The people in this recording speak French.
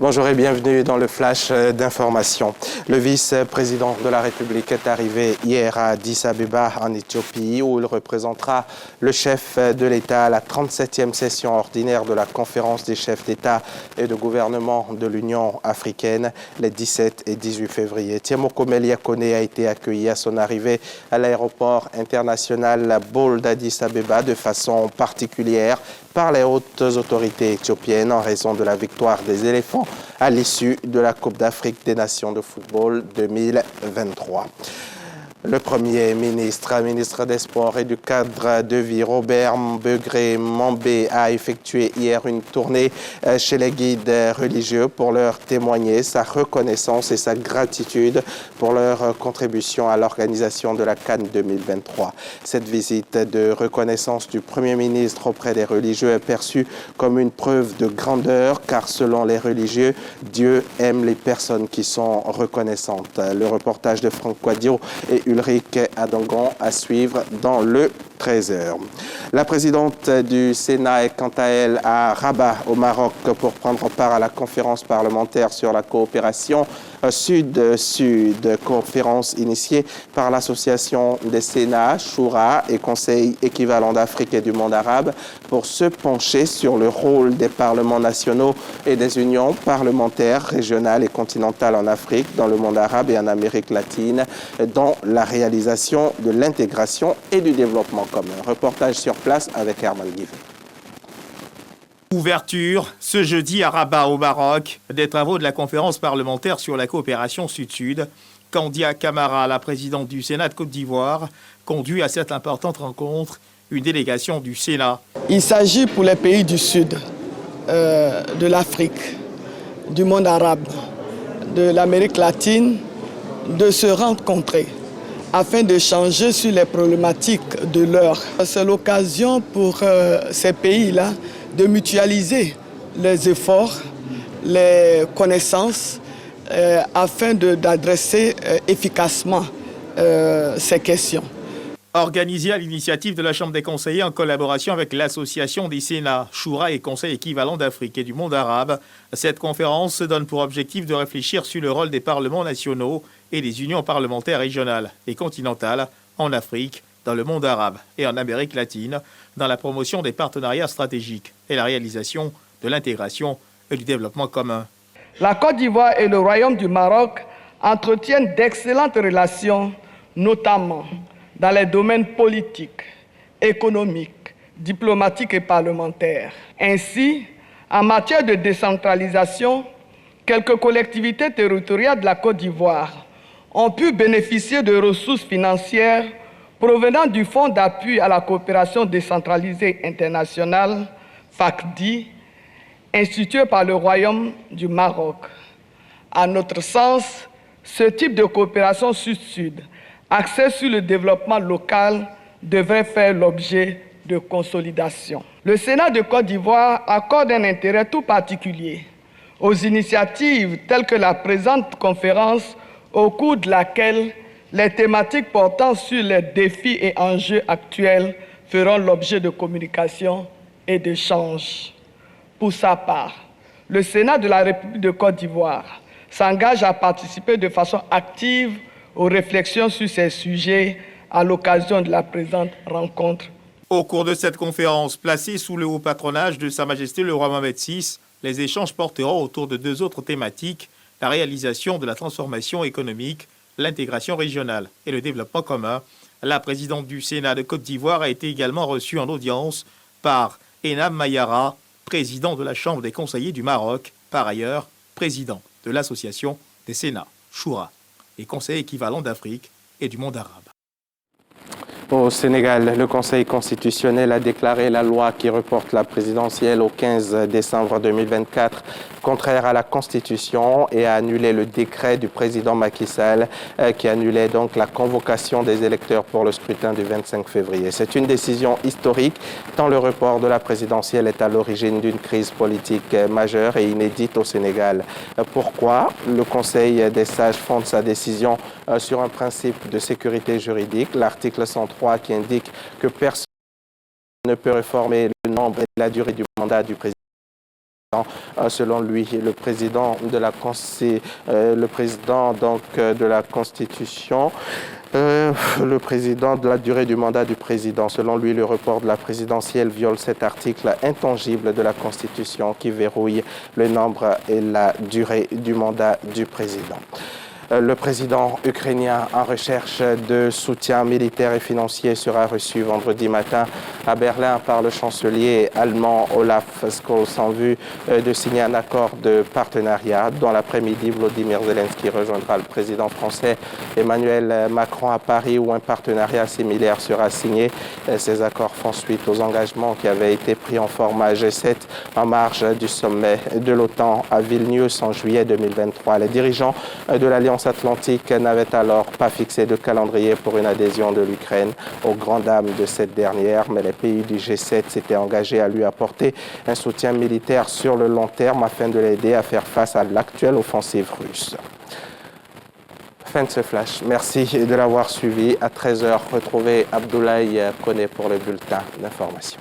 Bonjour et bienvenue dans le flash d'information. Le vice-président de la République est arrivé hier à Addis Abeba en Éthiopie où il représentera le chef de l'État à la 37e session ordinaire de la conférence des chefs d'État et de gouvernement de l'Union africaine les 17 et 18 février. Tiamoko Meliakone a été accueilli à son arrivée à l'aéroport international Bole d'Addis Abeba de façon particulière par les hautes autorités éthiopiennes en raison de la victoire des éléphants à l'issue de la Coupe d'Afrique des Nations de football 2023. Le Premier ministre des Sports et du cadre de vie, Robert Begré Mambé, a effectué hier une tournée chez les guides religieux pour leur témoigner sa reconnaissance et sa gratitude pour leur contribution à l'organisation de la CAN 2023. Cette visite de reconnaissance du Premier ministre auprès des religieux est perçue comme une preuve de grandeur car selon les religieux, Dieu aime les personnes qui sont reconnaissantes. Le reportage de Franck Quadio et Ulrich Adongon à suivre dans le 13h. La présidente du Sénat est quant à elle à Rabat au Maroc pour prendre part à la conférence parlementaire sur la coopération Sud-Sud, conférence initiée par l'association des Sénats, Choura et Conseil équivalent d'Afrique et du monde arabe pour se pencher sur le rôle des parlements nationaux et des unions parlementaires régionales et continentales en Afrique, dans le monde arabe et en Amérique latine, dans la réalisation de l'intégration et du développement commun. Reportage sur place avec Herman Guivet. Ouverture ce jeudi à Rabat au Maroc des travaux de la conférence parlementaire sur la coopération Sud-Sud. Kandia Camara, la présidente du Sénat de Côte d'Ivoire, conduit à cette importante rencontre une délégation du Sénat. Il s'agit pour les pays du Sud, de l'Afrique, du monde arabe, de l'Amérique latine, de se rencontrer afin d'échanger sur les problématiques de l'heure. C'est l'occasion pour ces pays-là de mutualiser les efforts, les connaissances, afin d'adresser efficacement ces questions. Organisée à l'initiative de la Chambre des conseillers en collaboration avec l'Association des Sénats, Choura et Conseil équivalent d'Afrique et du monde arabe, cette conférence se donne pour objectif de réfléchir sur le rôle des parlements nationaux et des unions parlementaires régionales et continentales en Afrique, dans le monde arabe et en Amérique latine, dans la promotion des partenariats stratégiques et la réalisation de l'intégration et du développement commun. La Côte d'Ivoire et le Royaume du Maroc entretiennent d'excellentes relations, notamment dans les domaines politiques, économiques, diplomatiques et parlementaires. Ainsi, en matière de décentralisation, quelques collectivités territoriales de la Côte d'Ivoire ont pu bénéficier de ressources financières provenant du Fonds d'appui à la coopération décentralisée internationale, FACDI, institué par le Royaume du Maroc. À notre sens, ce type de coopération sud-sud, axée sur le développement local, devrait faire l'objet de consolidation. Le Sénat de Côte d'Ivoire accorde un intérêt tout particulier aux initiatives telles que la présente conférence, au cours de laquelle les thématiques portant sur les défis et enjeux actuels feront l'objet de communication et d'échanges. Pour sa part, le Sénat de la République de Côte d'Ivoire s'engage à participer de façon active aux réflexions sur ces sujets à l'occasion de la présente rencontre. Au cours de cette conférence, placée sous le haut patronage de Sa Majesté le Roi Mohamed VI, les échanges porteront autour de deux autres thématiques, la réalisation de la transformation économique, l'intégration régionale et le développement commun. La présidente du Sénat de Côte d'Ivoire a été également reçue en audience par Enam Mayara, président de la Chambre des conseillers du Maroc, par ailleurs président de l'Association des Sénats, Choura, et Conseil équivalent d'Afrique et du monde arabe. Au Sénégal, le Conseil constitutionnel a déclaré la loi qui reporte la présidentielle au 15 décembre 2024 contraire à la Constitution et a annulé le décret du président Macky Sall qui annulait donc la convocation des électeurs pour le scrutin du 25 février. C'est une décision historique tant le report de la présidentielle est à l'origine d'une crise politique majeure et inédite au Sénégal. Pourquoi? Le Conseil des sages fonde sa décision sur un principe de sécurité juridique, l'article 103 qui indique que personne ne peut réformer le nombre et la durée du mandat du président Selon lui, le président de la Constitution, le président de la durée du mandat du président. Selon lui, le report de la présidentielle viole cet article intangible de la Constitution qui verrouille le nombre et la durée du mandat du président. Le président ukrainien en recherche de soutien militaire et financier sera reçu vendredi matin à Berlin par le chancelier allemand Olaf Scholz en vue de signer un accord de partenariat. Dans l'après-midi, Volodymyr Zelensky rejoindra le président français Emmanuel Macron à Paris où un partenariat similaire sera signé. Ces accords font suite aux engagements qui avaient été pris en format G7 en marge du sommet de l'OTAN à Vilnius en juillet 2023. Les dirigeants de l'Alliance Atlantique n'avait alors pas fixé de calendrier pour une adhésion de l'Ukraine aux grandes dames de cette dernière, mais les pays du G7 s'étaient engagés à lui apporter un soutien militaire sur le long terme afin de l'aider à faire face à l'actuelle offensive russe. Fin de ce flash. Merci de l'avoir suivi. À 13h, retrouvez Abdoulaye Koné pour le bulletin d'information.